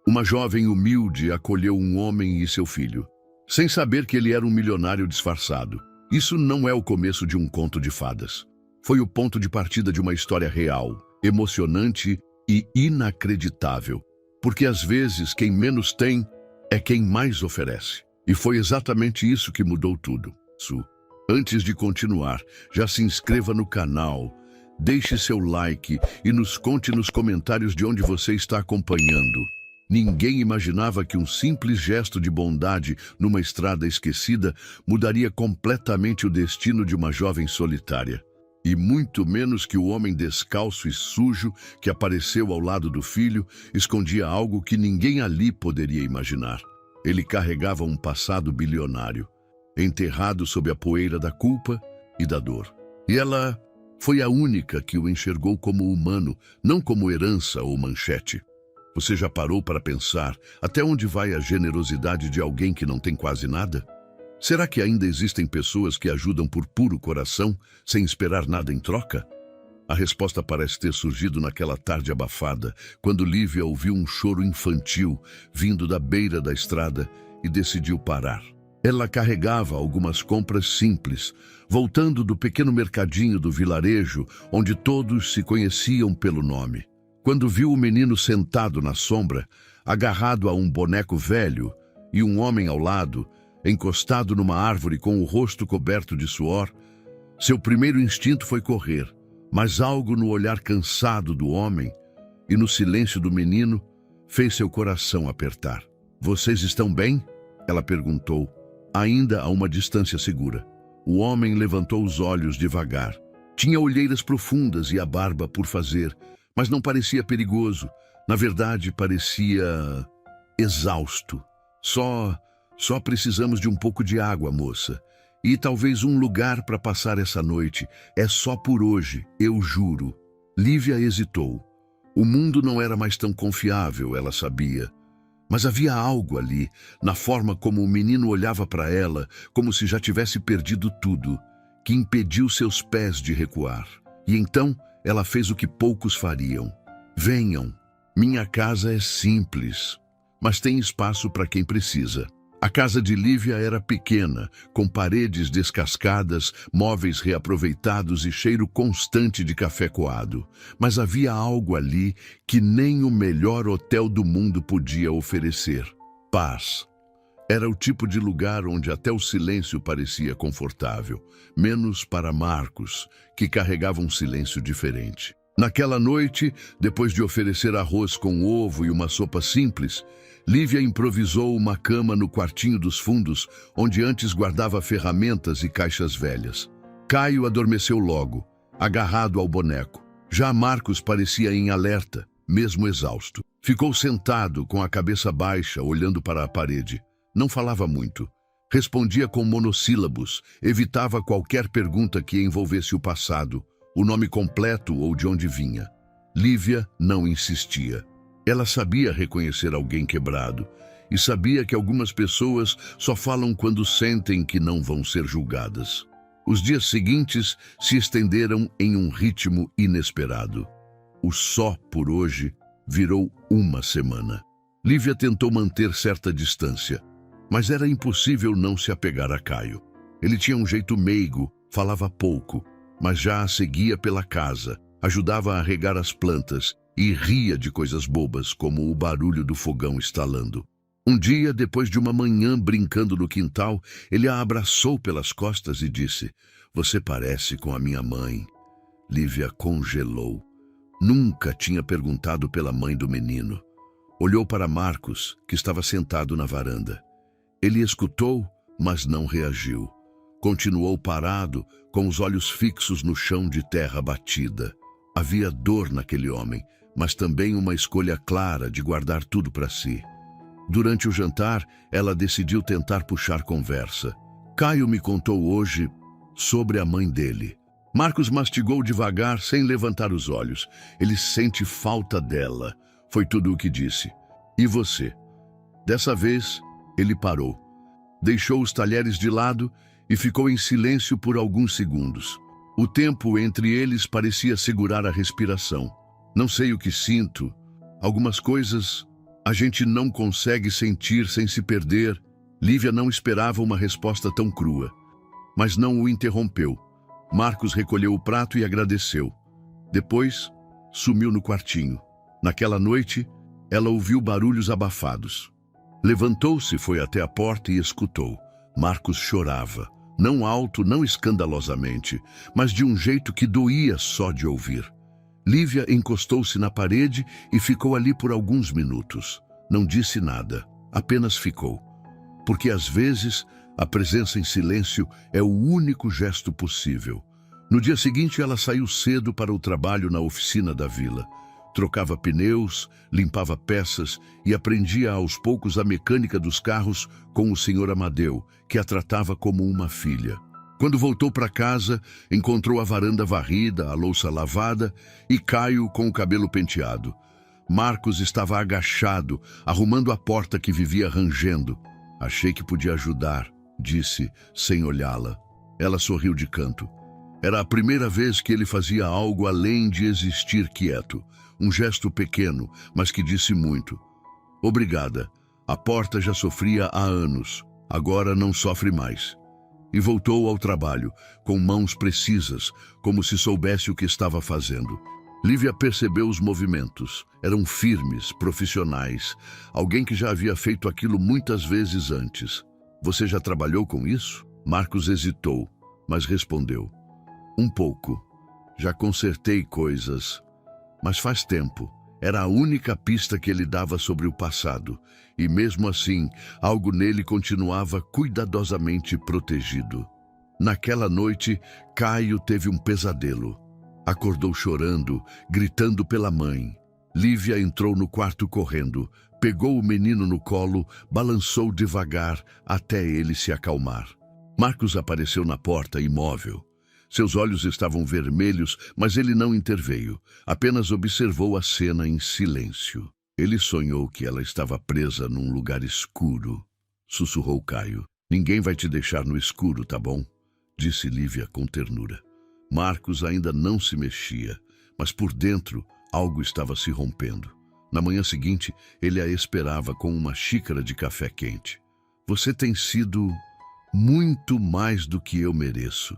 Uma jovem humilde acolheu um homem e seu filho, sem saber que ele era um milionário disfarçado. Isso não é o começo de um conto de fadas. Foi o ponto de partida de uma história real, emocionante e inacreditável. Porque às vezes quem menos tem é quem mais oferece. E foi exatamente isso que mudou tudo. Antes de continuar, já se inscreva no canal, deixe seu like e nos conte nos comentários de onde você está acompanhando. Ninguém imaginava que um simples gesto de bondade numa estrada esquecida mudaria completamente o destino de uma jovem solitária. E muito menos que o homem descalço e sujo que apareceu ao lado do filho escondia algo que ninguém ali poderia imaginar. Ele carregava um passado bilionário, enterrado sob a poeira da culpa e da dor. E ela foi a única que o enxergou como humano, não como herança ou manchete. Você já parou para pensar até onde vai a generosidade de alguém que não tem quase nada? Será que ainda existem pessoas que ajudam por puro coração, sem esperar nada em troca? A resposta parece ter surgido naquela tarde abafada, quando Lívia ouviu um choro infantil vindo da beira da estrada e decidiu parar. Ela carregava algumas compras simples, voltando do pequeno mercadinho do vilarejo, onde todos se conheciam pelo nome. Quando viu o menino sentado na sombra, agarrado a um boneco velho, e um homem ao lado, encostado numa árvore com o rosto coberto de suor, seu primeiro instinto foi correr, mas algo no olhar cansado do homem e no silêncio do menino fez seu coração apertar. "Vocês estão bem?" ela perguntou, ainda a uma distância segura. O homem levantou os olhos devagar. Tinha olheiras profundas e a barba por fazer, mas não parecia perigoso. Na verdade, parecia exausto. Só precisamos de um pouco de água, moça. E talvez um lugar para passar essa noite. É só por hoje, eu juro. Lívia hesitou. O mundo não era mais tão confiável, ela sabia. Mas havia algo ali, na forma como o menino olhava para ela, como se já tivesse perdido tudo, que impediu seus pés de recuar. E então ela fez o que poucos fariam. "Venham. Minha casa é simples, mas tem espaço para quem precisa." A casa de Lívia era pequena, com paredes descascadas, móveis reaproveitados e cheiro constante de café coado. Mas havia algo ali que nem o melhor hotel do mundo podia oferecer: paz. Era o tipo de lugar onde até o silêncio parecia confortável, menos para Marcos, que carregava um silêncio diferente. Naquela noite, depois de oferecer arroz com ovo e uma sopa simples, Lívia improvisou uma cama no quartinho dos fundos, onde antes guardava ferramentas e caixas velhas. Caio adormeceu logo, agarrado ao boneco. Já Marcos parecia em alerta, mesmo exausto. Ficou sentado, com a cabeça baixa, olhando para a parede. Não falava muito. Respondia com monossílabos, evitava qualquer pergunta que envolvesse o passado, o nome completo ou de onde vinha. Lívia não insistia. Ela sabia reconhecer alguém quebrado e sabia que algumas pessoas só falam quando sentem que não vão ser julgadas. Os dias seguintes se estenderam em um ritmo inesperado. O só por hoje virou uma semana. Lívia tentou manter certa distância, mas era impossível não se apegar a Caio. Ele tinha um jeito meigo, falava pouco, mas já a seguia pela casa, ajudava a regar as plantas e ria de coisas bobas, como o barulho do fogão estalando. Um dia, depois de uma manhã brincando no quintal, ele a abraçou pelas costas e disse: "Você parece com a minha mãe." Lívia congelou. Nunca tinha perguntado pela mãe do menino. Olhou para Marcos, que estava sentado na varanda. Ele escutou, mas não reagiu. Continuou parado, com os olhos fixos no chão de terra batida. Havia dor naquele homem, mas também uma escolha clara de guardar tudo para si. Durante o jantar, ela decidiu tentar puxar conversa. "Caio me contou hoje sobre a mãe dele." Marcos mastigou devagar, sem levantar os olhos. "Ele sente falta dela." Foi tudo o que disse. "E você?" Dessa vez, ele parou. Deixou os talheres de lado e ficou em silêncio por alguns segundos. O tempo entre eles parecia segurar a respiração. "Não sei o que sinto. Algumas coisas A gente não consegue sentir sem se perder. Lívia não esperava uma resposta tão crua, mas não o interrompeu. Marcos recolheu o prato e agradeceu. Depois, sumiu no quartinho. Naquela noite, ela ouviu barulhos abafados. Levantou-se, foi até a porta e escutou. Marcos chorava, não alto, não escandalosamente, mas de um jeito que doía só de ouvir. Lívia encostou-se na parede e ficou ali por alguns minutos. Não disse nada, apenas ficou. Porque às vezes a presença em silêncio é o único gesto possível. No dia seguinte ela saiu cedo para o trabalho na oficina da vila. Trocava pneus, limpava peças e aprendia aos poucos a mecânica dos carros com o senhor Amadeu, que a tratava como uma filha. Quando voltou para casa, encontrou a varanda varrida, a louça lavada e Caio com o cabelo penteado. Marcos estava agachado, arrumando a porta que vivia rangendo. Achei que podia ajudar, disse, sem olhá-la. Ela sorriu de canto. Era a primeira vez que ele fazia algo além de existir quieto. Um gesto pequeno, mas que disse muito. Obrigada. A porta já sofria há anos. Agora não sofre mais. E voltou ao trabalho, com mãos precisas, como se soubesse o que estava fazendo. Lívia percebeu os movimentos. Eram firmes, profissionais. Alguém que já havia feito aquilo muitas vezes antes. Você já trabalhou com isso? Marcos hesitou, mas respondeu. Um pouco. Já consertei coisas. Mas faz tempo. Era a única pista que ele dava sobre o passado. E mesmo assim, algo nele continuava cuidadosamente protegido. Naquela noite, Caio teve um pesadelo. Acordou chorando, gritando pela mãe. Lívia entrou no quarto correndo, pegou o menino no colo, balançou devagar até ele se acalmar. Marcos apareceu na porta, imóvel. Seus olhos estavam vermelhos, mas ele não interveio. Apenas observou a cena em silêncio. Ele sonhou que ela estava presa num lugar escuro. Sussurrou Caio. Ninguém vai te deixar no escuro, tá bom? Disse Lívia com ternura. Marcos ainda não se mexia, mas por dentro algo estava se rompendo. Na manhã seguinte, ele a esperava com uma xícara de café quente. Você tem sido muito mais do que eu mereço.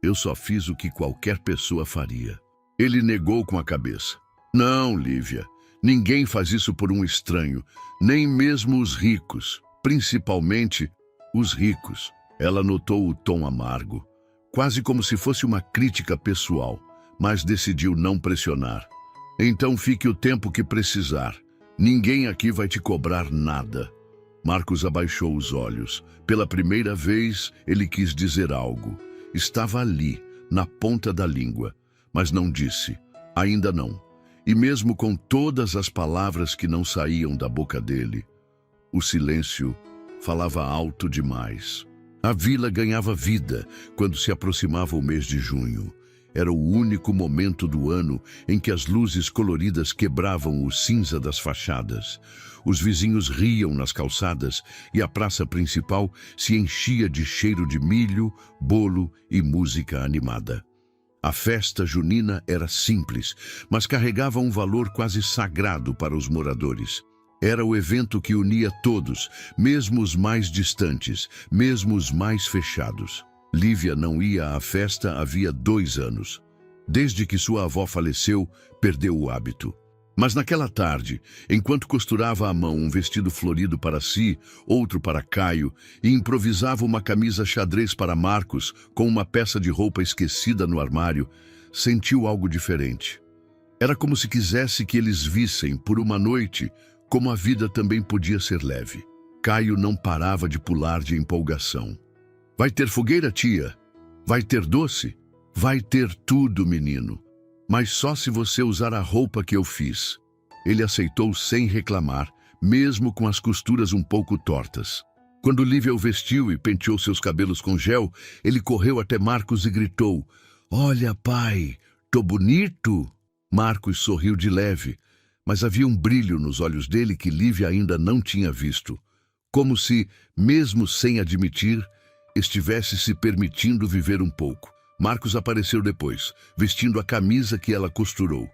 Eu só fiz o que qualquer pessoa faria. Ele negou com a cabeça. Não, Lívia, ninguém faz isso por um estranho, nem mesmo os ricos, principalmente os ricos. Ela notou o tom amargo, quase como se fosse uma crítica pessoal, mas decidiu não pressionar. Então fique o tempo que precisar. Ninguém aqui vai te cobrar nada. Marcos abaixou os olhos. Pela primeira vez, ele quis dizer algo. Estava ali, na ponta da língua, mas não disse. Ainda não. E mesmo com todas as palavras que não saíam da boca dele, o silêncio falava alto demais. A vila ganhava vida quando se aproximava o mês de junho. Era o único momento do ano em que as luzes coloridas quebravam o cinza das fachadas. Os vizinhos riam nas calçadas e a praça principal se enchia de cheiro de milho, bolo e música animada. A festa junina era simples, mas carregava um valor quase sagrado para os moradores. Era o evento que unia todos, mesmo os mais distantes, mesmo os mais fechados. Lívia não ia à festa havia 2 anos. Desde que sua avó faleceu, perdeu o hábito. Mas naquela tarde, enquanto costurava à mão um vestido florido para si, outro para Caio, e improvisava uma camisa xadrez para Marcos com uma peça de roupa esquecida no armário, sentiu algo diferente. Era como se quisesse que eles vissem, por uma noite, como a vida também podia ser leve. Caio não parava de pular de empolgação. Vai ter fogueira, tia? Vai ter doce? Vai ter tudo, menino. Mas só se você usar a roupa que eu fiz. Ele aceitou sem reclamar, mesmo com as costuras um pouco tortas. Quando Lívia o vestiu e penteou seus cabelos com gel, ele correu até Marcos e gritou: Olha, pai, tô bonito? Marcos sorriu de leve, mas havia um brilho nos olhos dele que Lívia ainda não tinha visto. Como se, mesmo sem admitir, estivesse se permitindo viver um pouco. Marcos apareceu depois, vestindo a camisa que ela costurou.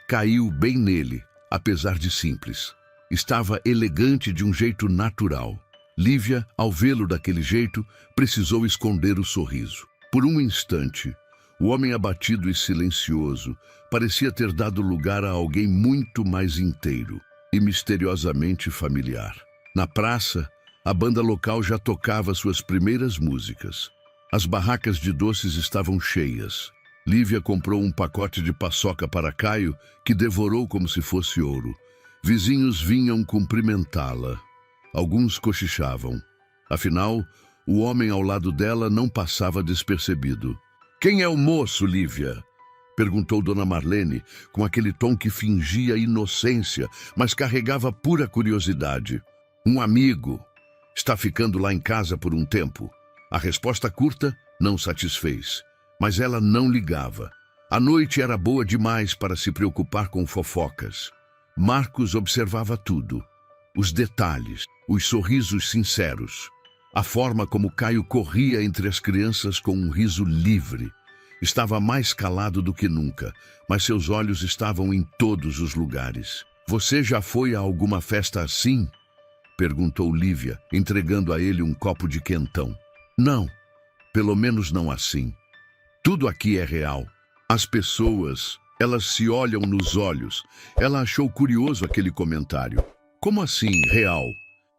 Caiu bem nele, apesar de simples. Estava elegante de um jeito natural. Lívia, ao vê-lo daquele jeito, precisou esconder o sorriso. Por um instante, o homem abatido e silencioso parecia ter dado lugar a alguém muito mais inteiro e misteriosamente familiar. Na praça, a banda local já tocava suas primeiras músicas. As barracas de doces estavam cheias. Lívia comprou um pacote de paçoca para Caio, que devorou como se fosse ouro. Vizinhos vinham cumprimentá-la. Alguns cochichavam. Afinal, o homem ao lado dela não passava despercebido. "Quem é o moço, Lívia?" perguntou Dona Marlene, com aquele tom que fingia inocência, mas carregava pura curiosidade. "Um amigo. Está ficando lá em casa por um tempo." A resposta curta não satisfez, mas ela não ligava. A noite era boa demais para se preocupar com fofocas. Marcos observava tudo. Os detalhes, os sorrisos sinceros, a forma como Caio corria entre as crianças com um riso livre. Estava mais calado do que nunca, mas seus olhos estavam em todos os lugares. "Você já foi a alguma festa assim?" perguntou Lívia, entregando a ele um copo de quentão. "Não, pelo menos não assim. Tudo aqui é real. As pessoas, elas se olham nos olhos." Ela achou curioso aquele comentário. Como assim, real?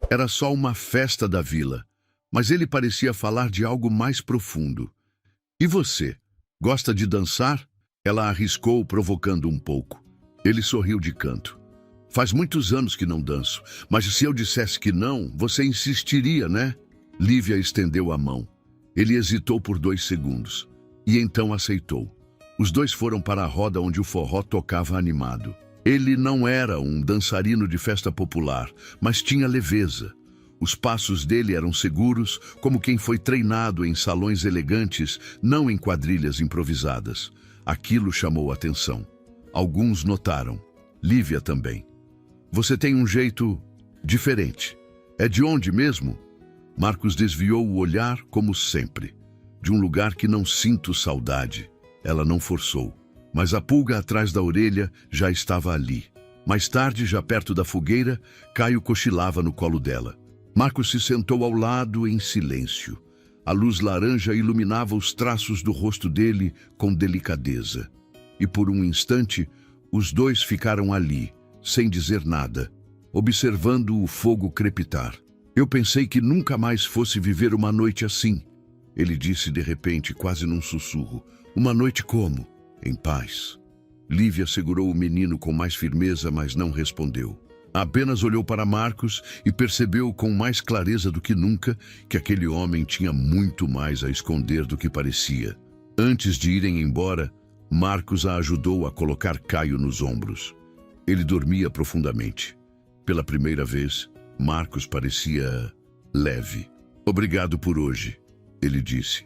Era só uma festa da vila, mas ele parecia falar de algo mais profundo. "E você? Gosta de dançar?" Ela arriscou, provocando um pouco. Ele sorriu de canto. "Faz muitos anos que não danço, mas se eu dissesse que não, você insistiria, né?" Lívia estendeu a mão. Ele hesitou por 2 segundos, e então aceitou. Os dois foram para a roda onde o forró tocava animado. Ele não era um dançarino de festa popular, mas tinha leveza. Os passos dele eram seguros, como quem foi treinado em salões elegantes, não em quadrilhas improvisadas. Aquilo chamou a atenção. Alguns notaram. Lívia também. "Você tem um jeito diferente. É de onde mesmo?" Marcos desviou o olhar, como sempre. "De um lugar que não sinto saudade." Ela não forçou, mas a pulga atrás da orelha já estava ali. Mais tarde, já perto da fogueira, Caio cochilava no colo dela. Marcos se sentou ao lado em silêncio. A luz laranja iluminava os traços do rosto dele com delicadeza. E por um instante, os dois ficaram ali, sem dizer nada, observando o fogo crepitar. "Eu pensei que nunca mais fosse viver uma noite assim," ele disse de repente, quase num sussurro. "Uma noite como? Em paz." Lívia segurou o menino com mais firmeza, mas não respondeu. Apenas olhou para Marcos e percebeu com mais clareza do que nunca que aquele homem tinha muito mais a esconder do que parecia. Antes de irem embora, Marcos a ajudou a colocar Caio nos ombros. Ele dormia profundamente. Pela primeira vez, Marcos parecia leve. "Obrigado por hoje," ele disse.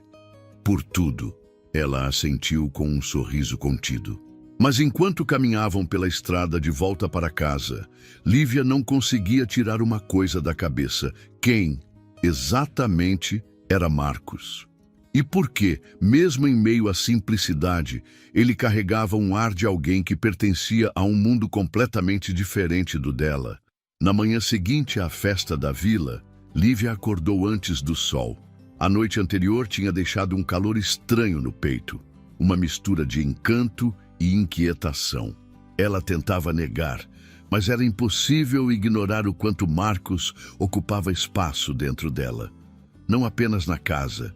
"Por tudo." Ela assentiu com um sorriso contido. Mas enquanto caminhavam pela estrada de volta para casa, Lívia não conseguia tirar uma coisa da cabeça. Quem, exatamente, era Marcos? E por que, mesmo em meio à simplicidade, ele carregava um ar de alguém que pertencia a um mundo completamente diferente do dela? Na manhã seguinte à festa da vila, Lívia acordou antes do sol. A noite anterior tinha deixado um calor estranho no peito, uma mistura de encanto e inquietação. Ela tentava negar, mas era impossível ignorar o quanto Marcos ocupava espaço dentro dela. Não apenas na casa,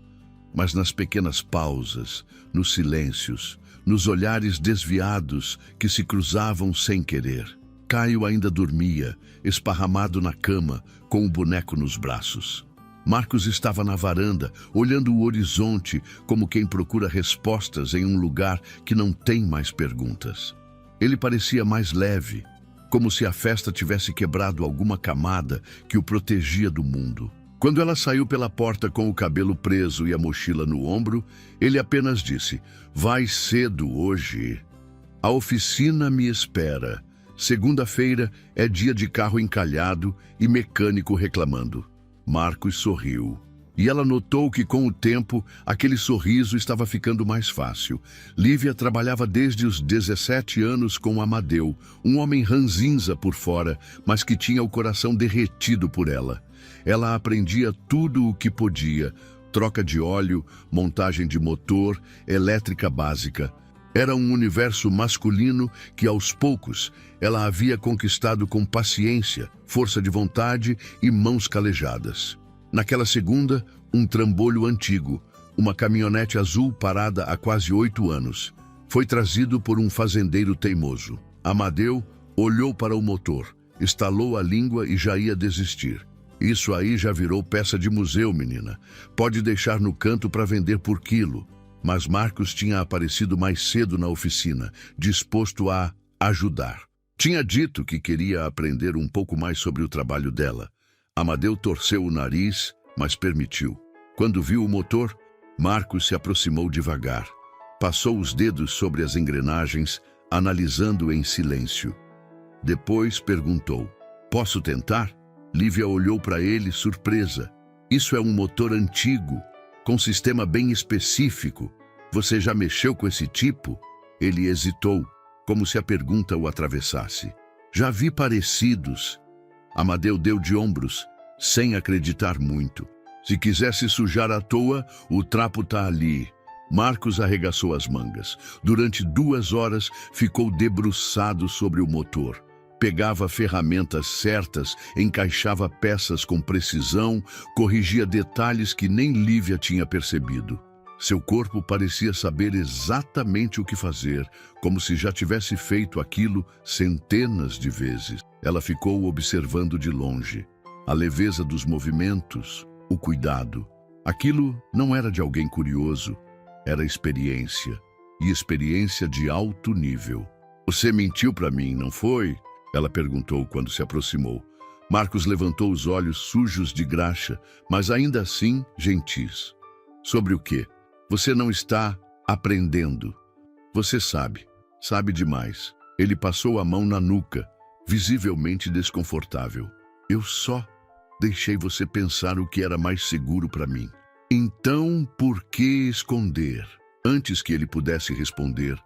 mas nas pequenas pausas, nos silêncios, nos olhares desviados que se cruzavam sem querer. Caio ainda dormia, esparramado na cama, com o boneco nos braços. Marcos estava na varanda, olhando o horizonte como quem procura respostas em um lugar que não tem mais perguntas. Ele parecia mais leve, como se a festa tivesse quebrado alguma camada que o protegia do mundo. Quando ela saiu pela porta com o cabelo preso e a mochila no ombro, ele apenas disse: "Vai cedo hoje. A oficina me espera. Segunda-feira é dia de carro encalhado e mecânico reclamando." Marcos sorriu. E ela notou que, com o tempo, aquele sorriso estava ficando mais fácil. Lívia trabalhava desde os 17 anos com Amadeu, um homem ranzinza por fora, mas que tinha o coração derretido por ela. Ela aprendia tudo o que podia: troca de óleo, montagem de motor, elétrica básica. Era um universo masculino que, aos poucos, ela havia conquistado com paciência, força de vontade e mãos calejadas. Naquela segunda, um trambolho antigo, uma caminhonete azul parada há quase 8 anos. Foi trazido por um fazendeiro teimoso. Amadeu olhou para o motor, estalou a língua e já ia desistir. Isso aí já virou peça de museu, menina. Pode deixar no canto para vender por quilo. Mas Marcos tinha aparecido mais cedo na oficina, disposto a ajudar. Tinha dito que queria aprender um pouco mais sobre o trabalho dela. Amadeu torceu o nariz, mas permitiu. Quando viu o motor, Marcos se aproximou devagar. Passou os dedos sobre as engrenagens, analisando em silêncio. Depois perguntou: "Posso tentar?" Lívia olhou para ele, surpresa. "Isso é um motor antigo, com sistema bem específico. Você já mexeu com esse tipo?" Ele hesitou, como se a pergunta o atravessasse. "Já vi parecidos." Amadeu deu de ombros, sem acreditar muito. "Se quisesse sujar à toa, o trapo tá ali." Marcos arregaçou as mangas. Durante 2 horas, ficou debruçado sobre o motor. Pegava ferramentas certas, encaixava peças com precisão, corrigia detalhes que nem Lívia tinha percebido. Seu corpo parecia saber exatamente o que fazer, como se já tivesse feito aquilo centenas de vezes. Ela ficou observando de longe. A leveza dos movimentos, o cuidado. Aquilo não era de alguém curioso, era experiência. E experiência de alto nível. "Você mentiu para mim, não foi?" Ela perguntou quando se aproximou. Marcos levantou os olhos sujos de graxa, mas ainda assim gentis. "Sobre o quê?" "Você não está aprendendo. Você sabe demais." Ele passou a mão na nuca, visivelmente desconfortável. "Eu só deixei você pensar o que era mais seguro para mim." "Então, por que esconder?" Antes que ele pudesse responder,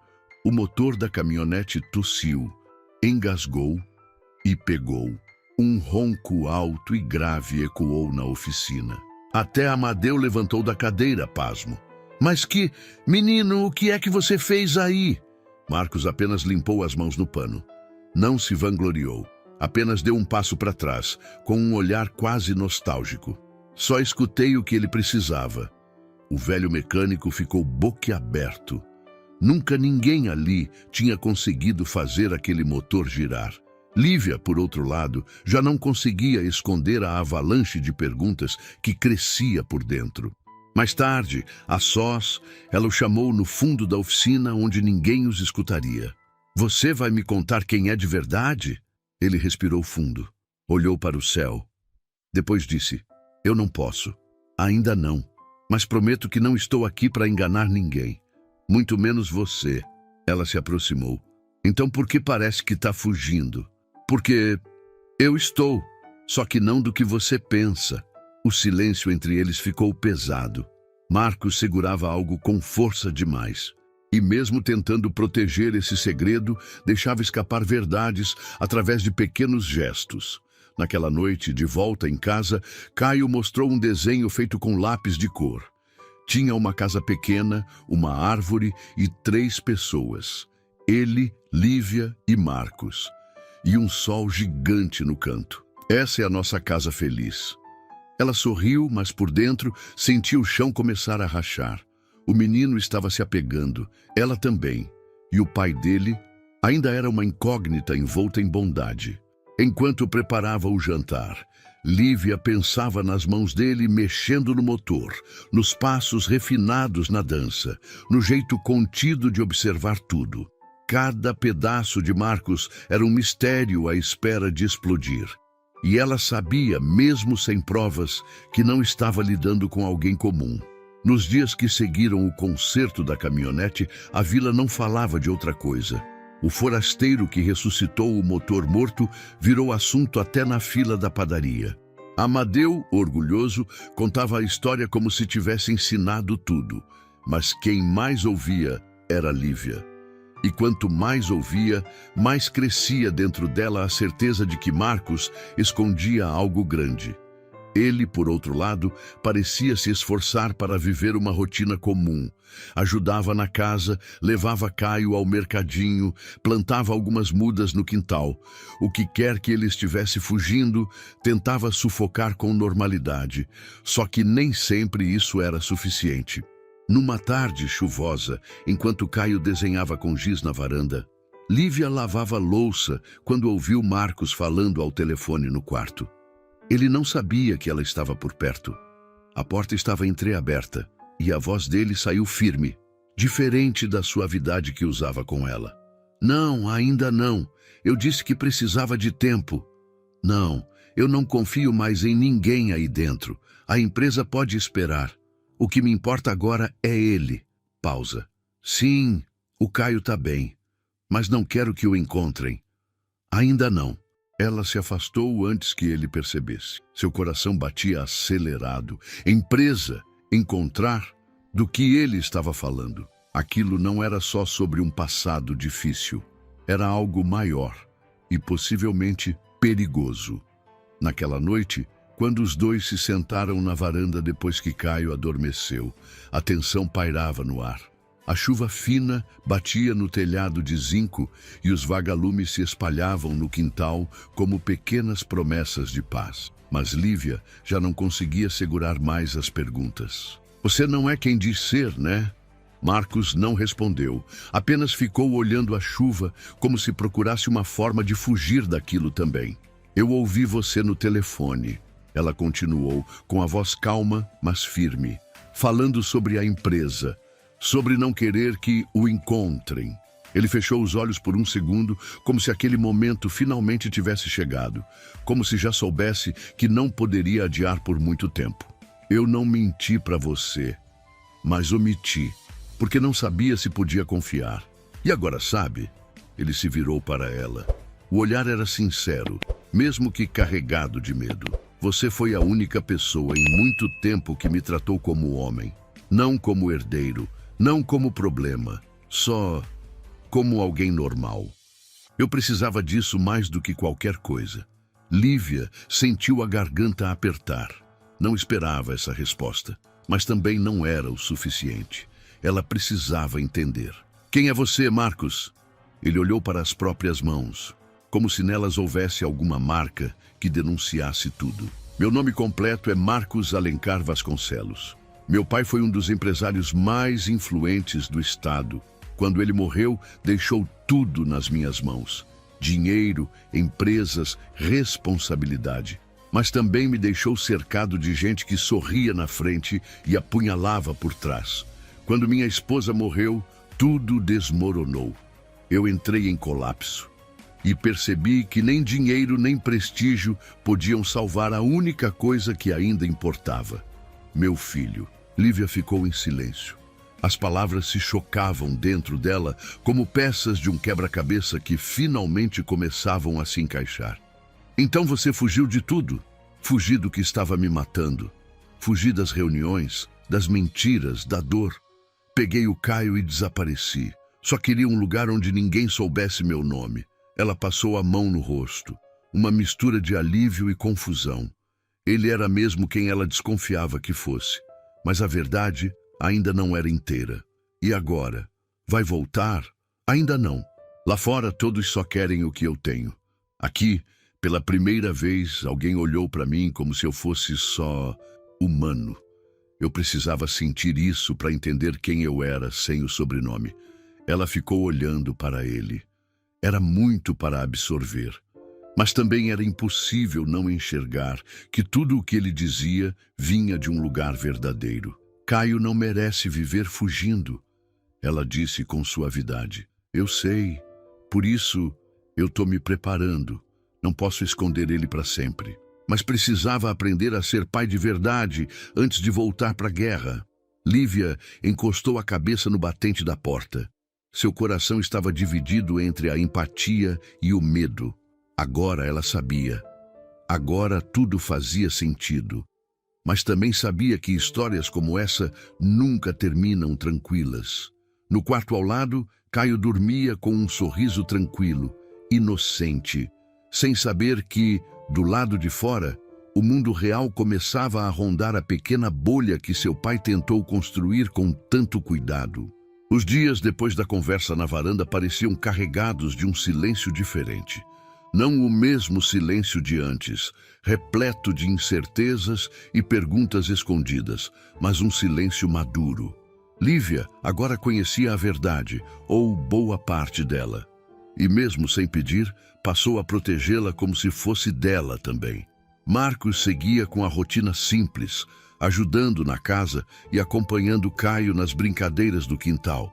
o motor da caminhonete tossiu, engasgou e pegou. Um ronco alto e grave ecoou na oficina. Até Amadeu levantou da cadeira, pasmo. "Mas menino, o que é que você fez aí?" Marcos apenas limpou as mãos no pano. Não se vangloriou. Apenas deu um passo para trás, com um olhar quase nostálgico. Só escutei o que ele precisava. O velho mecânico ficou boquiaberto. Nunca ninguém ali tinha conseguido fazer aquele motor girar. Lívia, por outro lado, já não conseguia esconder a avalanche de perguntas que crescia por dentro. Mais tarde, a sós, ela o chamou no fundo da oficina onde ninguém os escutaria. "Você vai me contar quem é de verdade?" Ele respirou fundo, olhou para o céu. Depois disse: "Eu não posso. Ainda não. Mas prometo que não estou aqui para enganar ninguém. Muito menos você." Ela se aproximou. "Então por que parece que está fugindo?" "Porque eu estou, só que não do que você pensa." O silêncio entre eles ficou pesado. Marcos segurava algo com força demais. E mesmo tentando proteger esse segredo, deixava escapar verdades através de pequenos gestos. Naquela noite, de volta em casa, Caio mostrou um desenho feito com lápis de cor. Tinha uma casa pequena, uma árvore e 3 pessoas. Ele, Lívia e Marcos. E um sol gigante no canto. "Essa é a nossa casa feliz." Ela sorriu, mas por dentro sentiu o chão começar a rachar. O menino estava se apegando, ela também. E o pai dele ainda era uma incógnita envolta em bondade. Enquanto preparava o jantar, Lívia pensava nas mãos dele mexendo no motor, nos passos refinados na dança, no jeito contido de observar tudo. Cada pedaço de Marcos era um mistério à espera de explodir. E ela sabia, mesmo sem provas, que não estava lidando com alguém comum. Nos dias que seguiram o concerto da caminhonete, a vila não falava de outra coisa. O forasteiro que ressuscitou o motor morto virou assunto até na fila da padaria. Amadeu, orgulhoso, contava a história como se tivesse ensinado tudo, mas quem mais ouvia era Lívia. E quanto mais ouvia, mais crescia dentro dela a certeza de que Marcos escondia algo grande. Ele, por outro lado, parecia se esforçar para viver uma rotina comum. Ajudava na casa, levava Caio ao mercadinho, plantava algumas mudas no quintal. O que quer que ele estivesse fugindo, tentava sufocar com normalidade. Só que nem sempre isso era suficiente. Numa tarde chuvosa, enquanto Caio desenhava com giz na varanda, Lívia lavava louça quando ouviu Marcos falando ao telefone no quarto. Ele não sabia que ela estava por perto. A porta estava entreaberta e a voz dele saiu firme, diferente da suavidade que usava com ela. Não, ainda não. Eu disse que precisava de tempo. Não, eu não confio mais em ninguém aí dentro. A empresa pode esperar. O que me importa agora é ele. Pausa. Sim, o Caio tá bem, mas não quero que o encontrem. Ainda não. Ela se afastou antes que ele percebesse. Seu coração batia acelerado. Empresa, encontrar, do que ele estava falando. Aquilo não era só sobre um passado difícil. Era algo maior e possivelmente perigoso. Naquela noite, quando os dois se sentaram na varanda depois que Caio adormeceu, a tensão pairava no ar. A chuva fina batia no telhado de zinco e os vagalumes se espalhavam no quintal como pequenas promessas de paz. Mas Lívia já não conseguia segurar mais as perguntas. Você não é quem diz ser, né? Marcos não respondeu, apenas ficou olhando a chuva como se procurasse uma forma de fugir daquilo também. Eu ouvi você no telefone, ela continuou, com a voz calma, mas firme, falando sobre a empresa, sobre não querer que o encontrem. Ele fechou os olhos por um segundo, como se aquele momento finalmente tivesse chegado, como se já soubesse que não poderia adiar por muito tempo. Eu não menti para você, mas omiti, porque não sabia se podia confiar. E agora sabe? Ele se virou para ela. O olhar era sincero, mesmo que carregado de medo. Você foi a única pessoa em muito tempo que me tratou como homem, não como herdeiro, não como problema, só como alguém normal. Eu precisava disso mais do que qualquer coisa. Lívia sentiu a garganta apertar. Não esperava essa resposta, mas também não era o suficiente. Ela precisava entender. Quem é você, Marcos? Ele olhou para as próprias mãos, como se nelas houvesse alguma marca que denunciasse tudo. Meu nome completo é Marcos Alencar Vasconcelos. Meu pai foi um dos empresários mais influentes do estado. Quando ele morreu, deixou tudo nas minhas mãos. Dinheiro, empresas, responsabilidade. Mas também me deixou cercado de gente que sorria na frente e apunhalava por trás. Quando minha esposa morreu, tudo desmoronou. Eu entrei em colapso e percebi que nem dinheiro nem prestígio podiam salvar a única coisa que ainda importava: meu filho. Lívia ficou em silêncio. As palavras se chocavam dentro dela como peças de um quebra-cabeça que finalmente começavam a se encaixar. Então você fugiu de tudo? Fugi do que estava me matando. Fugi das reuniões, das mentiras, da dor. Peguei o Caio e desapareci. Só queria um lugar onde ninguém soubesse meu nome. Ela passou a mão no rosto. Uma mistura de alívio e confusão. Ele era mesmo quem ela desconfiava que fosse. Mas a verdade ainda não era inteira. E agora? Vai voltar? Ainda não. Lá fora todos só querem o que eu tenho. Aqui, pela primeira vez, alguém olhou para mim como se eu fosse só humano. Eu precisava sentir isso para entender quem eu era sem o sobrenome. Ela ficou olhando para ele. Era muito para absorver. Mas também era impossível não enxergar que tudo o que ele dizia vinha de um lugar verdadeiro. Caio não merece viver fugindo, ela disse com suavidade. Eu sei, por isso eu tô me preparando. Não posso esconder ele para sempre. Mas precisava aprender a ser pai de verdade antes de voltar para a guerra. Lívia encostou a cabeça no batente da porta. Seu coração estava dividido entre a empatia e o medo. Agora ela sabia. Agora tudo fazia sentido. Mas também sabia que histórias como essa nunca terminam tranquilas. No quarto ao lado, Caio dormia com um sorriso tranquilo, inocente, sem saber que, do lado de fora, o mundo real começava a rondar a pequena bolha que seu pai tentou construir com tanto cuidado. Os dias depois da conversa na varanda pareciam carregados de um silêncio diferente. Não o mesmo silêncio de antes, repleto de incertezas e perguntas escondidas, mas um silêncio maduro. Lívia agora conhecia a verdade, ou boa parte dela. E mesmo sem pedir, passou a protegê-la como se fosse dela também. Marcos seguia com a rotina simples, ajudando na casa e acompanhando Caio nas brincadeiras do quintal.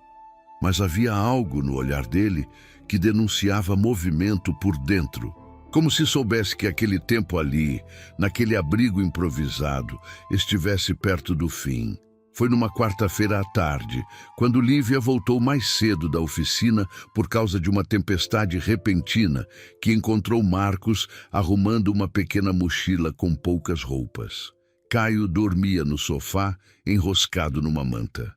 Mas havia algo no olhar dele que denunciava movimento por dentro, como se soubesse que aquele tempo ali, naquele abrigo improvisado, estivesse perto do fim. Foi numa quarta-feira à tarde, quando Lívia voltou mais cedo da oficina por causa de uma tempestade repentina, que encontrou Marcos arrumando uma pequena mochila com poucas roupas. Caio dormia no sofá, enroscado numa manta.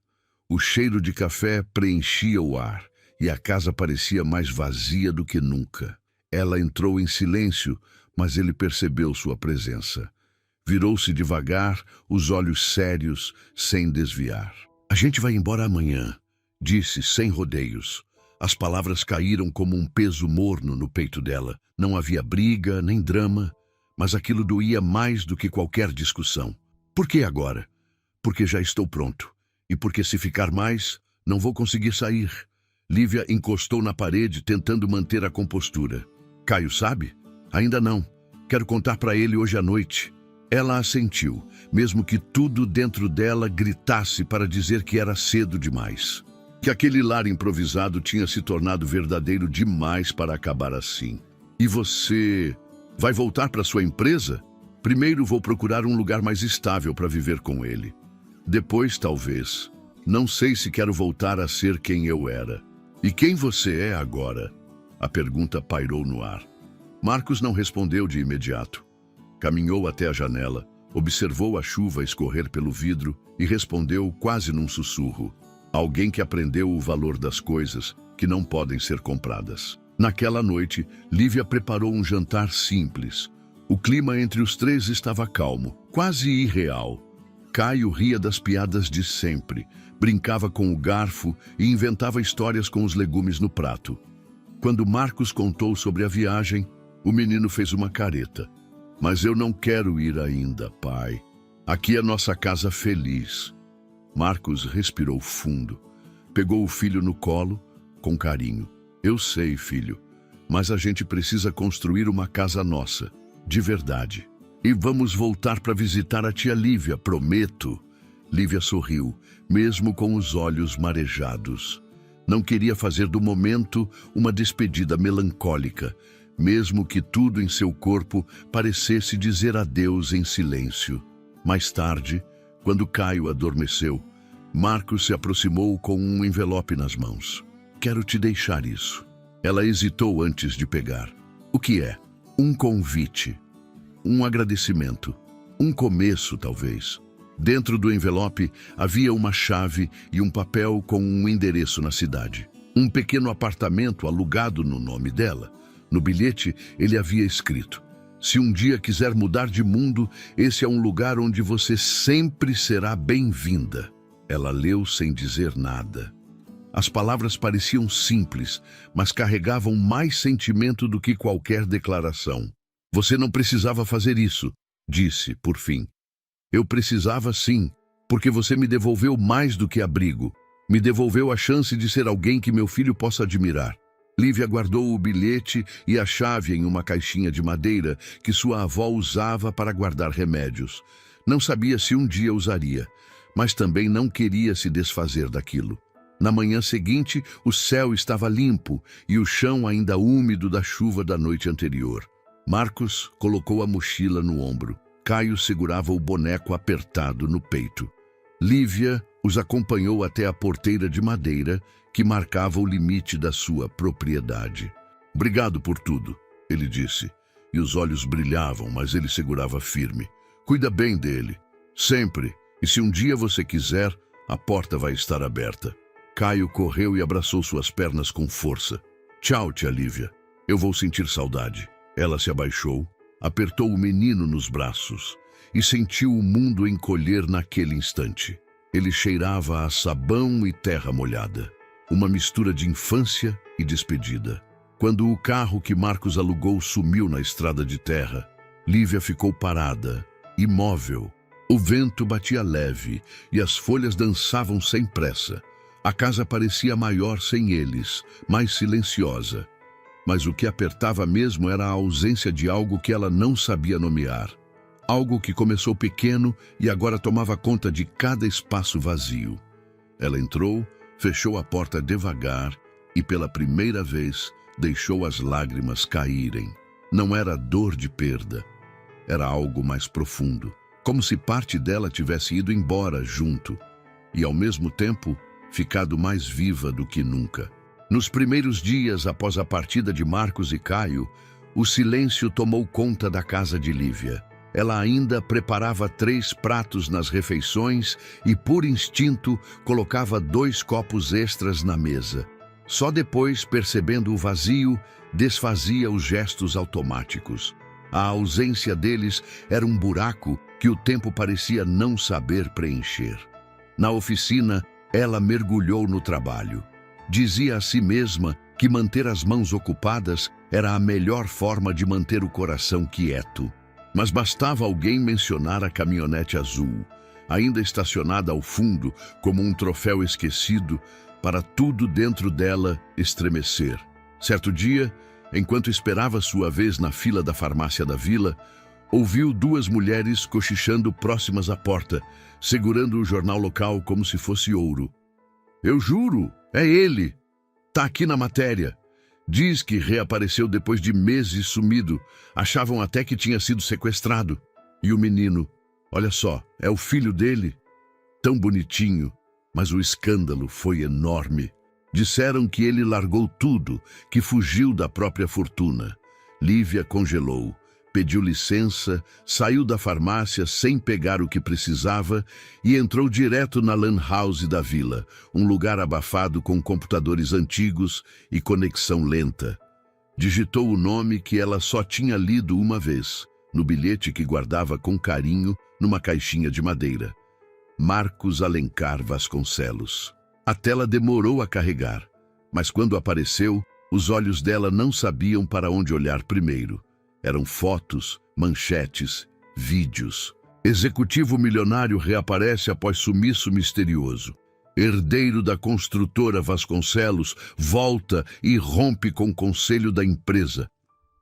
O cheiro de café preenchia o ar, e a casa parecia mais vazia do que nunca. Ela entrou em silêncio, mas ele percebeu sua presença. Virou-se devagar, os olhos sérios, sem desviar. "A gente vai embora amanhã", disse sem rodeios. As palavras caíram como um peso morno no peito dela. Não havia briga, nem drama, mas aquilo doía mais do que qualquer discussão. "Por que agora?" "Porque já estou pronto. E porque se ficar mais, não vou conseguir sair." Lívia encostou na parede, tentando manter a compostura. "Caio sabe?" "Ainda não. Quero contar para ele hoje à noite." Ela assentiu, mesmo que tudo dentro dela gritasse para dizer que era cedo demais. Que aquele lar improvisado tinha se tornado verdadeiro demais para acabar assim. "E você vai voltar para sua empresa?" "Primeiro vou procurar um lugar mais estável para viver com ele. Depois, talvez. Não sei se quero voltar a ser quem eu era." "E quem você é agora?" A pergunta pairou no ar. Marcos não respondeu de imediato. Caminhou até a janela, observou a chuva escorrer pelo vidro e respondeu quase num sussurro: "Alguém que aprendeu o valor das coisas que não podem ser compradas." Naquela noite, Lívia preparou um jantar simples. O clima entre os três estava calmo, quase irreal. Caio ria das piadas de sempre, brincava com o garfo e inventava histórias com os legumes no prato. Quando Marcos contou sobre a viagem, o menino fez uma careta. "Mas eu não quero ir ainda, pai. Aqui é nossa casa feliz." Marcos respirou fundo. Pegou o filho no colo, com carinho. "Eu sei, filho, mas a gente precisa construir uma casa nossa, de verdade. E vamos voltar para visitar a tia Lívia, prometo." Lívia sorriu, mesmo com os olhos marejados. Não queria fazer do momento uma despedida melancólica, mesmo que tudo em seu corpo parecesse dizer adeus em silêncio. Mais tarde, quando Caio adormeceu, Marcos se aproximou com um envelope nas mãos. "Quero te deixar isso." Ela hesitou antes de pegar. "O que é?" "Um convite. Um agradecimento. Um começo, talvez." Dentro do envelope havia uma chave e um papel com um endereço na cidade. Um pequeno apartamento alugado no nome dela. No bilhete, ele havia escrito: "Se um dia quiser mudar de mundo, esse é um lugar onde você sempre será bem-vinda." Ela leu sem dizer nada. As palavras pareciam simples, mas carregavam mais sentimento do que qualquer declaração. "Você não precisava fazer isso", disse, por fim. "Eu precisava sim, porque você me devolveu mais do que abrigo. Me devolveu a chance de ser alguém que meu filho possa admirar." Lívia guardou o bilhete e a chave em uma caixinha de madeira que sua avó usava para guardar remédios. Não sabia se um dia usaria, mas também não queria se desfazer daquilo. Na manhã seguinte, o céu estava limpo e o chão ainda úmido da chuva da noite anterior. Marcos colocou a mochila no ombro. Caio segurava o boneco apertado no peito. Lívia os acompanhou até a porteira de madeira que marcava o limite da sua propriedade. "Obrigado por tudo", ele disse. e os olhos brilhavam, mas ele segurava firme. Cuida bem dele, sempre, e se um dia você quiser, a porta vai estar aberta. Caio correu e abraçou suas pernas com força. Tchau, tia Lívia. Eu vou sentir saudade. Ela se abaixou, apertou o menino nos braços e sentiu o mundo encolher naquele instante. Ele cheirava a sabão e terra molhada, uma mistura de infância e despedida. Quando o carro que Marcos alugou sumiu na estrada de terra, Lívia ficou parada, imóvel. O vento batia leve e as folhas dançavam sem pressa. A casa parecia maior sem eles, mais silenciosa. Mas o que apertava mesmo era a ausência de algo que ela não sabia nomear. Algo que começou pequeno e agora tomava conta de cada espaço vazio. Ela entrou, fechou a porta devagar e, pela primeira vez, deixou as lágrimas caírem. Não era dor de perda. Era algo mais profundo, como se parte dela tivesse ido embora junto e, ao mesmo tempo, ficado mais viva do que nunca. Nos primeiros dias após a partida de Marcos e Caio, o silêncio tomou conta da casa de Lívia. Ela ainda preparava 3 pratos nas refeições e, por instinto, colocava 2 copos extras na mesa. Só depois, percebendo o vazio, desfazia os gestos automáticos. A ausência deles era um buraco que o tempo parecia não saber preencher. Na oficina, ela mergulhou no trabalho. Dizia a si mesma que manter as mãos ocupadas era a melhor forma de manter o coração quieto. Mas bastava alguém mencionar a caminhonete azul, ainda estacionada ao fundo como um troféu esquecido, para tudo dentro dela estremecer. Certo dia, enquanto esperava sua vez na fila da farmácia da vila, ouviu 2 mulheres cochichando próximas à porta, segurando o jornal local como se fosse ouro. Eu juro, é ele. Tá aqui na matéria. Diz que reapareceu depois de meses sumido. Achavam até que tinha sido sequestrado. E o menino, olha só, é o filho dele. Tão bonitinho, mas o escândalo foi enorme. Disseram que ele largou tudo, que fugiu da própria fortuna. Lívia congelou, pediu licença, saiu da farmácia sem pegar o que precisava e entrou direto na lan house da vila, um lugar abafado com computadores antigos e conexão lenta. Digitou o nome que ela só tinha lido uma vez, no bilhete que guardava com carinho numa caixinha de madeira. Marcos Alencar Vasconcelos. A tela demorou a carregar, mas quando apareceu, os olhos dela não sabiam para onde olhar primeiro. Eram fotos, manchetes, vídeos. Executivo milionário reaparece após sumiço misterioso. Herdeiro da construtora Vasconcelos volta e rompe com o conselho da empresa.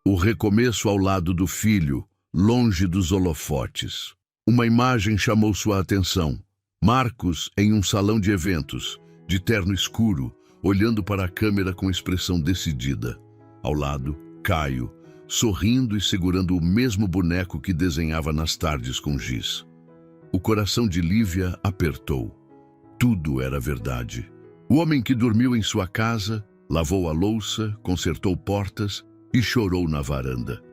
O recomeço ao lado do filho, longe dos holofotes. Uma imagem chamou sua atenção. Marcos em um salão de eventos, de terno escuro, olhando para a câmera com expressão decidida. Ao lado, Caio, sorrindo e segurando o mesmo boneco que desenhava nas tardes com giz. O coração de Lívia apertou. Tudo era verdade. O homem que dormiu em sua casa, lavou a louça, consertou portas e chorou na varanda.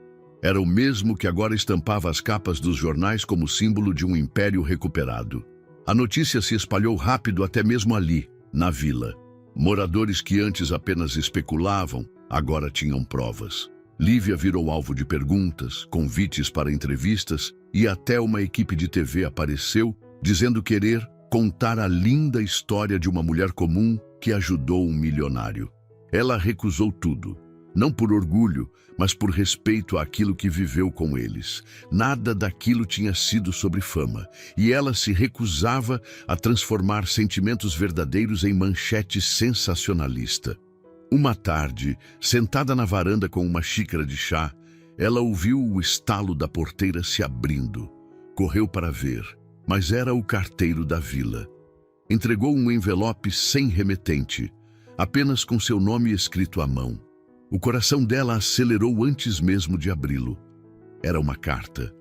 Era o mesmo que agora estampava as capas dos jornais como símbolo de um império recuperado. A notícia se espalhou rápido até mesmo ali, na vila. Moradores que antes apenas especulavam, agora tinham provas. Lívia virou alvo de perguntas, convites para entrevistas e até uma equipe de TV apareceu, dizendo querer contar a linda história de uma mulher comum que ajudou um milionário. Ela recusou tudo, não por orgulho, mas por respeito àquilo que viveu com eles. Nada daquilo tinha sido sobre fama, e ela se recusava a transformar sentimentos verdadeiros em manchete sensacionalista. Uma tarde, sentada na varanda com uma xícara de chá, ela ouviu o estalo da porteira se abrindo. Correu para ver, mas era o carteiro da vila. Entregou um envelope sem remetente, apenas com seu nome escrito à mão. O coração dela acelerou antes mesmo de abri-lo. Era uma carta,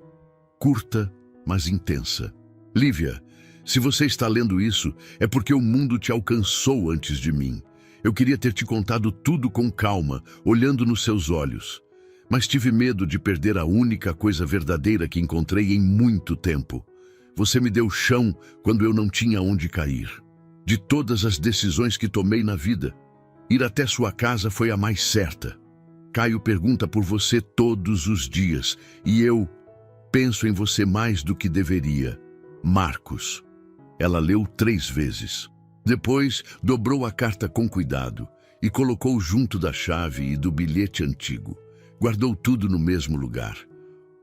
curta, mas intensa. Lívia, se você está lendo isso, é porque o mundo te alcançou antes de mim. Eu queria ter te contado tudo com calma, olhando nos seus olhos. mas tive medo de perder a única coisa verdadeira que encontrei em muito tempo. Você me deu chão quando eu não tinha onde cair. De todas as decisões que tomei na vida, ir até sua casa foi a mais certa. Caio pergunta por você todos os dias e eu penso em você mais do que deveria. Marcos. Ela leu 3 vezes. Depois, dobrou a carta com cuidado e colocou junto da chave e do bilhete antigo. Guardou tudo no mesmo lugar,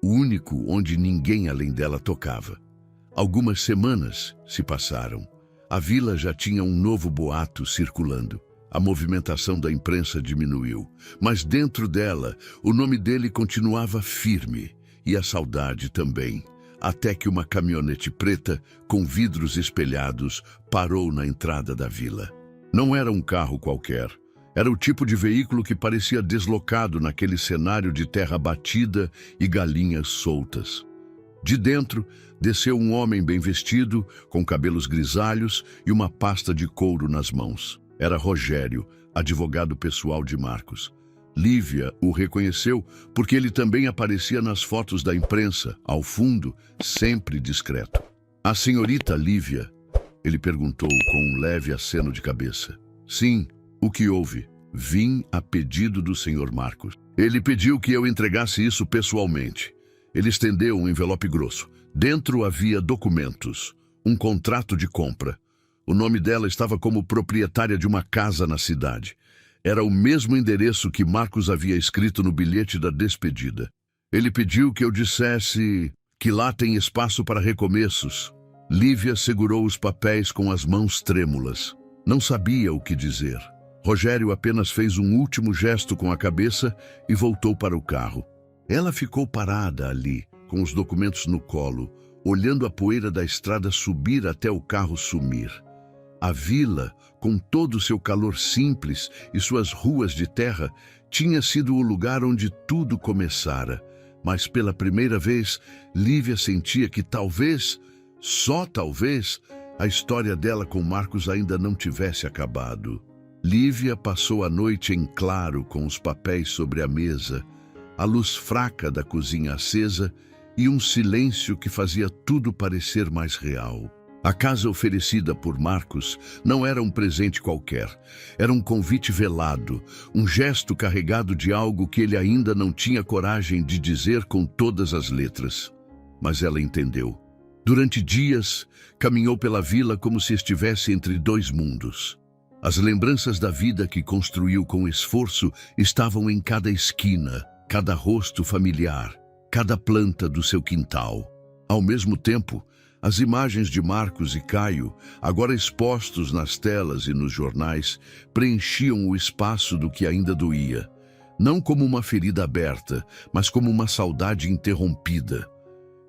o único onde ninguém além dela tocava. Algumas semanas se passaram. A vila já tinha um novo boato circulando. A movimentação da imprensa diminuiu, mas dentro dela, o nome dele continuava firme, e a saudade também, até que uma caminhonete preta, com vidros espelhados, parou na entrada da vila. Não era um carro qualquer. Era o tipo de veículo que parecia deslocado naquele cenário de terra batida e galinhas soltas. De dentro, desceu um homem bem vestido, com cabelos grisalhos e uma pasta de couro nas mãos. Era Rogério, advogado pessoal de Marcos. Lívia o reconheceu porque ele também aparecia nas fotos da imprensa, ao fundo, sempre discreto. "A senhorita Lívia?" ele perguntou com um leve aceno de cabeça. "Sim, o que houve?" "Vim a pedido do senhor Marcos. Ele pediu que eu entregasse isso pessoalmente." Ele estendeu um envelope grosso. Dentro havia documentos, um contrato de compra. O nome dela estava como proprietária de uma casa na cidade. Era o mesmo endereço que Marcos havia escrito no bilhete da despedida. Ele pediu que eu dissesse que lá tem espaço para recomeços. Lívia segurou os papéis com as mãos trêmulas. Não sabia o que dizer. Rogério apenas fez um último gesto com a cabeça e voltou para o carro. Ela ficou parada ali, com os documentos no colo, olhando a poeira da estrada subir até o carro sumir. A vila, com todo o seu calor simples e suas ruas de terra, tinha sido o lugar onde tudo começara. Mas pela primeira vez, Lívia sentia que talvez, só talvez, a história dela com Marcos ainda não tivesse acabado. Lívia passou a noite em claro com os papéis sobre a mesa, a luz fraca da cozinha acesa e um silêncio que fazia tudo parecer mais real. A casa oferecida por Marcos não era um presente qualquer. Era um convite velado, um gesto carregado de algo que ele ainda não tinha coragem de dizer com todas as letras. Mas ela entendeu. Durante dias, caminhou pela vila como se estivesse entre 2 mundos. As lembranças da vida que construiu com esforço estavam em cada esquina, cada rosto familiar, cada planta do seu quintal. Ao mesmo tempo, as imagens de Marcos e Caio, agora expostos nas telas e nos jornais, preenchiam o espaço do que ainda doía. Não como uma ferida aberta, mas como uma saudade interrompida.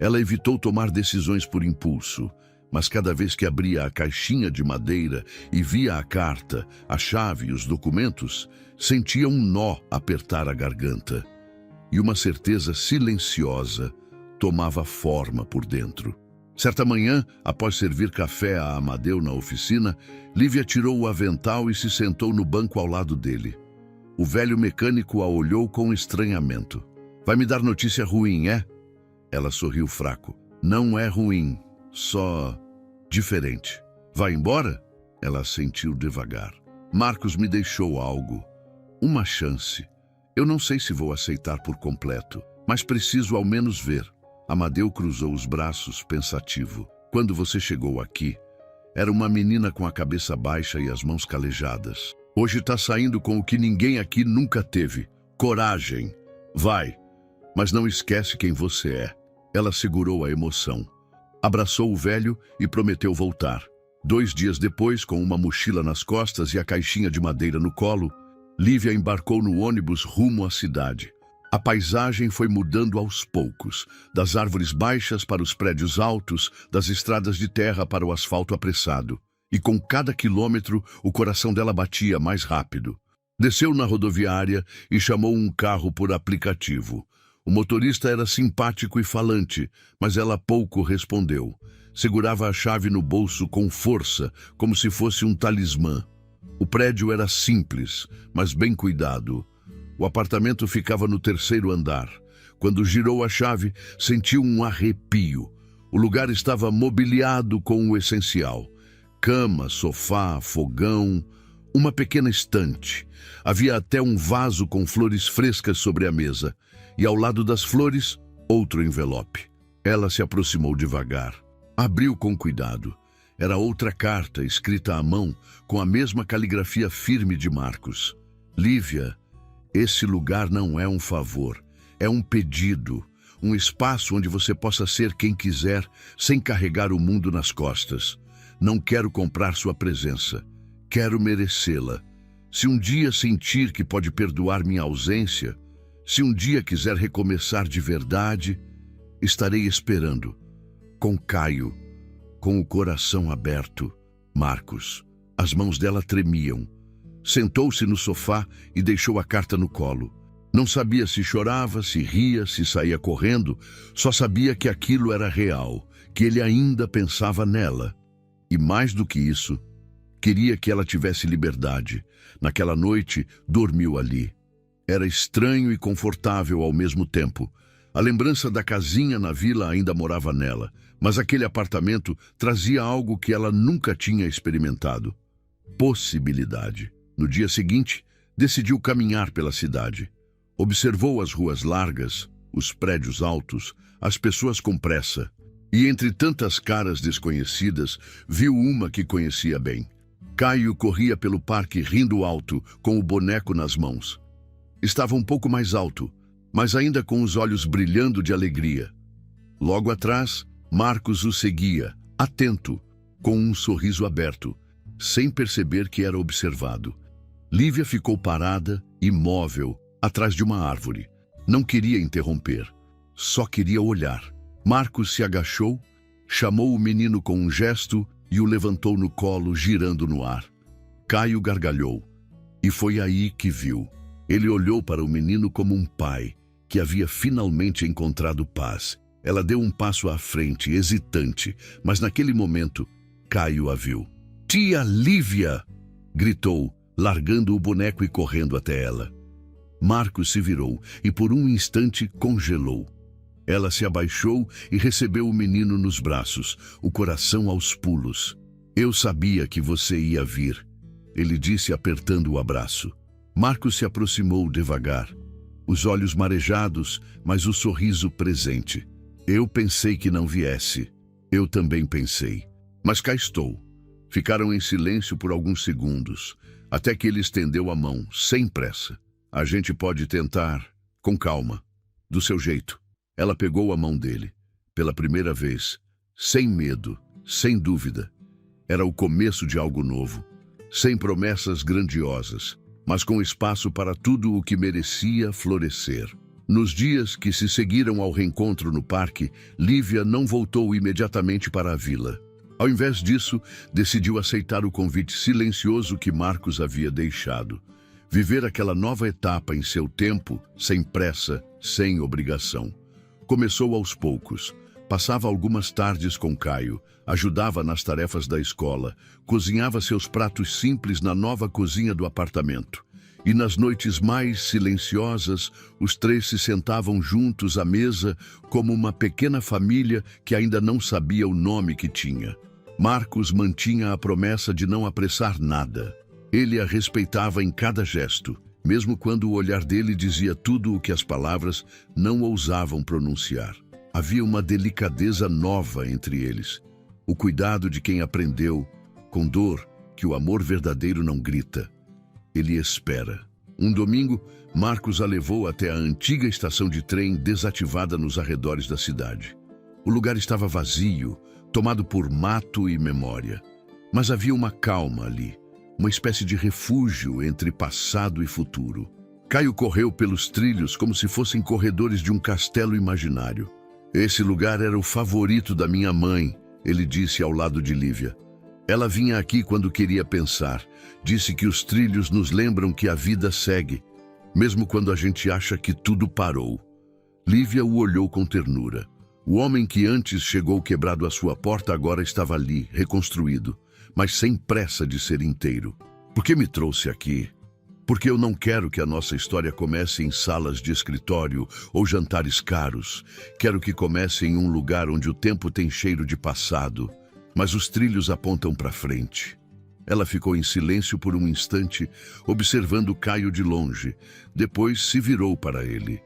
Ela evitou tomar decisões por impulso, mas cada vez que abria a caixinha de madeira e via a carta, a chave e os documentos, sentia um nó apertar a garganta. E uma certeza silenciosa tomava forma por dentro. Certa manhã, após servir café a Amadeu na oficina, Lívia tirou o avental e se sentou no banco ao lado dele. O velho mecânico a olhou com estranhamento. "Vai me dar notícia ruim, é?" Ela sorriu fraco. "Não é ruim, só diferente." "Vai embora?" Ela assentiu devagar. "Marcos me deixou algo. Uma chance. Eu não sei se vou aceitar por completo, mas preciso ao menos ver." Amadeu cruzou os braços, pensativo. "Quando você chegou aqui, era uma menina com a cabeça baixa e as mãos calejadas. Hoje está saindo com o que ninguém aqui nunca teve. Coragem. Vai, mas não esquece quem você é." Ela segurou a emoção. Abraçou o velho e prometeu voltar. 2 dias depois, com uma mochila nas costas e a caixinha de madeira no colo, Lívia embarcou no ônibus rumo à cidade. A paisagem foi mudando aos poucos, das árvores baixas para os prédios altos, das estradas de terra para o asfalto apressado. E com cada quilômetro, o coração dela batia mais rápido. Desceu na rodoviária e chamou um carro por aplicativo. O motorista era simpático e falante, mas ela pouco respondeu. Segurava a chave no bolso com força, como se fosse um talismã. O prédio era simples, mas bem cuidado. O apartamento ficava no terceiro andar. Quando girou a chave, sentiu um arrepio. O lugar estava mobiliado com o essencial: cama, sofá, fogão, uma pequena estante. Havia até um vaso com flores frescas sobre a mesa. E ao lado das flores, outro envelope. Ela se aproximou devagar. Abriu com cuidado. Era outra carta, escrita à mão, com a mesma caligrafia firme de Marcos. Lívia, esse lugar não é um favor, é um pedido. Um espaço onde você possa ser quem quiser, sem carregar o mundo nas costas. Não quero comprar sua presença. Quero merecê-la. Se um dia sentir que pode perdoar minha ausência, se um dia quiser recomeçar de verdade, estarei esperando. Com Caio, com o coração aberto. Marcos. As mãos dela tremiam. Sentou-se no sofá e deixou a carta no colo. Não sabia se chorava, se ria, se saía correndo, só sabia que aquilo era real, que ele ainda pensava nela. E mais do que isso, queria que ela tivesse liberdade. Naquela noite, dormiu ali. Era estranho e confortável ao mesmo tempo. A lembrança da casinha na vila ainda morava nela, mas aquele apartamento trazia algo que ela nunca tinha experimentado. Possibilidade. No dia seguinte, decidiu caminhar pela cidade. Observou as ruas largas, os prédios altos, as pessoas com pressa. E entre tantas caras desconhecidas, viu uma que conhecia bem. Caio corria pelo parque rindo alto, com o boneco nas mãos. Estava um pouco mais alto, mas ainda com os olhos brilhando de alegria. Logo atrás, Marcos o seguia, atento, com um sorriso aberto, sem perceber que era observado. Lívia ficou parada, imóvel, atrás de uma árvore. Não queria interromper, só queria olhar. Marcos se agachou, chamou o menino com um gesto e o levantou no colo, girando no ar. Caio gargalhou, e foi aí que viu. Ele olhou para o menino como um pai, que havia finalmente encontrado paz. Ela deu um passo à frente, hesitante, mas naquele momento, Caio a viu. "Tia Lívia!" gritou, largando o boneco e correndo até ela. Marcos se virou e por um instante congelou. Ela se abaixou e recebeu o menino nos braços, o coração aos pulos. "Eu sabia que você ia vir", ele disse apertando o abraço. Marcos se aproximou devagar, os olhos marejados, mas o sorriso presente. "Eu pensei que não viesse. Eu também pensei. Mas cá estou." Ficaram em silêncio por alguns segundos, até que ele estendeu a mão, sem pressa. "A gente pode tentar, com calma, do seu jeito." Ela pegou a mão dele, pela primeira vez, sem medo, sem dúvida. Era o começo de algo novo, sem promessas grandiosas, mas com espaço para tudo o que merecia florescer. Nos dias que se seguiram ao reencontro no parque, Lívia não voltou imediatamente para a vila. Ao invés disso, decidiu aceitar o convite silencioso que Marcos havia deixado. Viver aquela nova etapa em seu tempo, sem pressa, sem obrigação. Começou aos poucos. Passava algumas tardes com Caio, ajudava nas tarefas da escola, cozinhava seus pratos simples na nova cozinha do apartamento. E nas noites mais silenciosas, os três se sentavam juntos à mesa como uma pequena família que ainda não sabia o nome que tinha. Marcos mantinha a promessa de não apressar nada. Ele a respeitava em cada gesto, mesmo quando o olhar dele dizia tudo o que as palavras não ousavam pronunciar. Havia uma delicadeza nova entre eles, o cuidado de quem aprendeu, com dor, que o amor verdadeiro não grita. Ele espera. Um domingo, Marcos a levou até a antiga estação de trem desativada nos arredores da cidade. O lugar estava vazio, tomado por mato e memória. Mas havia uma calma ali, uma espécie de refúgio entre passado e futuro. Caio correu pelos trilhos como se fossem corredores de um castelo imaginário. "Esse lugar era o favorito da minha mãe", ele disse ao lado de Lívia. "Ela vinha aqui quando queria pensar. Disse que os trilhos nos lembram que a vida segue, mesmo quando a gente acha que tudo parou." Lívia o olhou com ternura. O homem que antes chegou quebrado à sua porta agora estava ali, reconstruído, mas sem pressa de ser inteiro. "Por que me trouxe aqui? Porque eu não quero que a nossa história comece em salas de escritório ou jantares caros. Quero que comece em um lugar onde o tempo tem cheiro de passado, mas os trilhos apontam para frente. Ela ficou em silêncio por um instante, observando Caio de longe. Depois se virou para ele.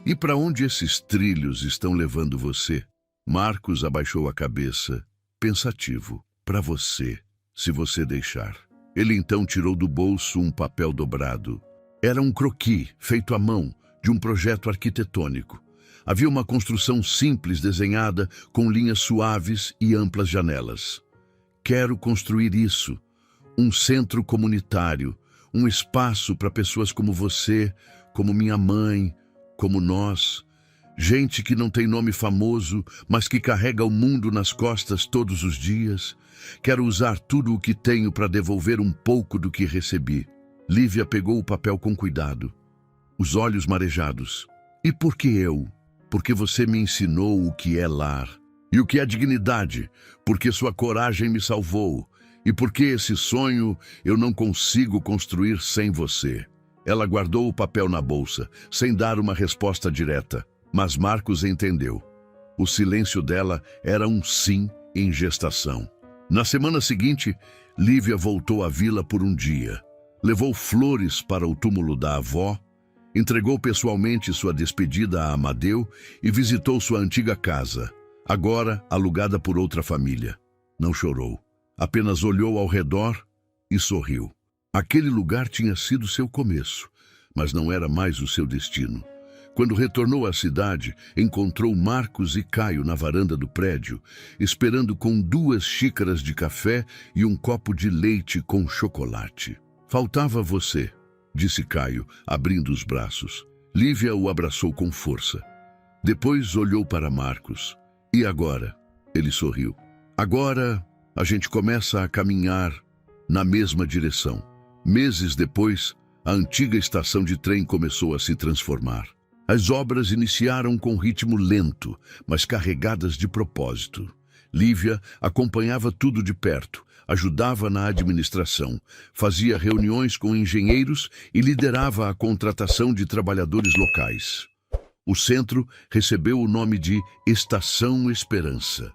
E para onde esses trilhos estão levando você? Marcos abaixou a cabeça, pensativo. Para você, se você deixar. Ele então tirou do bolso um papel dobrado. Era um croquis, feito à mão, de um projeto arquitetônico. Havia uma construção simples desenhada, com linhas suaves e amplas janelas. Quero construir isso. Um centro comunitário, um espaço para pessoas como você, como minha mãe, como nós. Gente que não tem nome famoso, mas que carrega o mundo nas costas todos os dias. Quero usar tudo o que tenho para devolver um pouco do que recebi. Lívia pegou o papel com cuidado, os olhos marejados. E por que eu? Porque você me ensinou o que é lar. E o que é dignidade, porque sua coragem me salvou. E porque esse sonho eu não consigo construir sem você. Ela guardou o papel na bolsa, sem dar uma resposta direta. Mas Marcos entendeu. O silêncio dela era um sim em gestação. Na semana seguinte, Lívia voltou à vila por um dia. Levou flores para o túmulo da avó, entregou pessoalmente sua despedida a Amadeu e visitou sua antiga casa, agora alugada por outra família. Não chorou, apenas olhou ao redor e sorriu. Aquele lugar tinha sido seu começo, mas não era mais o seu destino. Quando retornou à cidade, encontrou Marcos e Caio na varanda do prédio, esperando com 2 xícaras de café e um copo de leite com chocolate. Faltava você, disse Caio, abrindo os braços. Lívia o abraçou com força. Depois olhou para Marcos. E agora? Ele sorriu. Agora a gente começa a caminhar na mesma direção. Meses depois, a antiga estação de trem começou a se transformar. As obras iniciaram com ritmo lento, mas carregadas de propósito. Lívia acompanhava tudo de perto, ajudava na administração, fazia reuniões com engenheiros e liderava a contratação de trabalhadores locais. O centro recebeu o nome de Estação Esperança.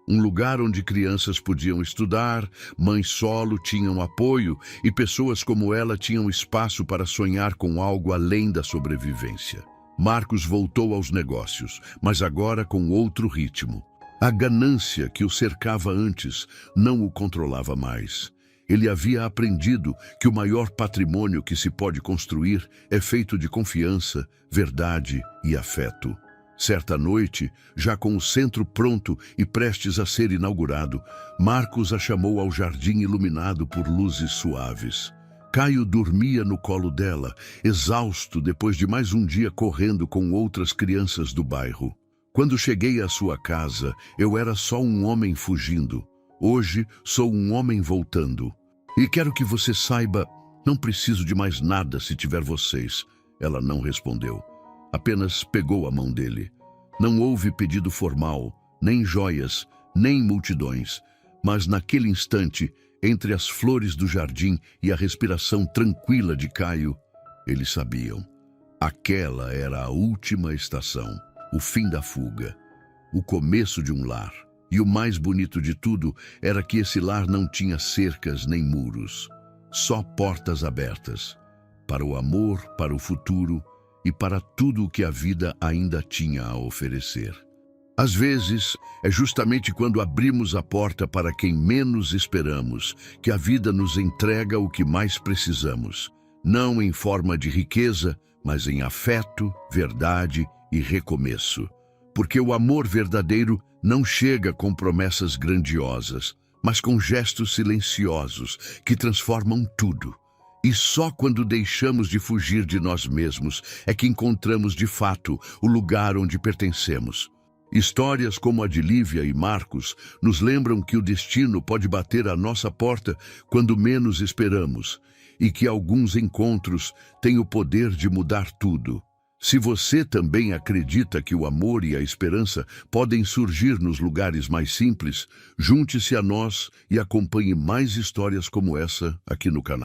Um lugar onde crianças podiam estudar, mães solo tinham apoio e pessoas como ela tinham espaço para sonhar com algo além da sobrevivência. Marcos voltou aos negócios, mas agora com outro ritmo. A ganância que o cercava antes não o controlava mais. Ele havia aprendido que o maior patrimônio que se pode construir é feito de confiança, verdade e afeto. Certa noite, já com o centro pronto e prestes a ser inaugurado, Marcos a chamou ao jardim iluminado por luzes suaves. Caio dormia no colo dela, exausto depois de mais um dia correndo com outras crianças do bairro. Quando cheguei à sua casa, eu era só um homem fugindo. Hoje, sou um homem voltando. E quero que você saiba, não preciso de mais nada se tiver vocês. Ela não respondeu. Apenas pegou a mão dele. Não houve pedido formal, nem joias, nem multidões. Mas naquele instante, entre as flores do jardim e a respiração tranquila de Caio, eles sabiam. Aquela era a última estação, o fim da fuga, o começo de um lar. E o mais bonito de tudo era que esse lar não tinha cercas nem muros, só portas abertas, para o amor, para o futuro e para tudo o que a vida ainda tinha a oferecer. Às vezes, é justamente quando abrimos a porta para quem menos esperamos que a vida nos entrega o que mais precisamos, não em forma de riqueza, mas em afeto, verdade e recomeço. Porque o amor verdadeiro não chega com promessas grandiosas, mas com gestos silenciosos que transformam tudo. E só quando deixamos de fugir de nós mesmos é que encontramos de fato o lugar onde pertencemos. Histórias como a de Lívia e Marcos nos lembram que o destino pode bater à nossa porta quando menos esperamos e que alguns encontros têm o poder de mudar tudo. Se você também acredita que o amor e a esperança podem surgir nos lugares mais simples, junte-se a nós e acompanhe mais histórias como essa aqui no canal.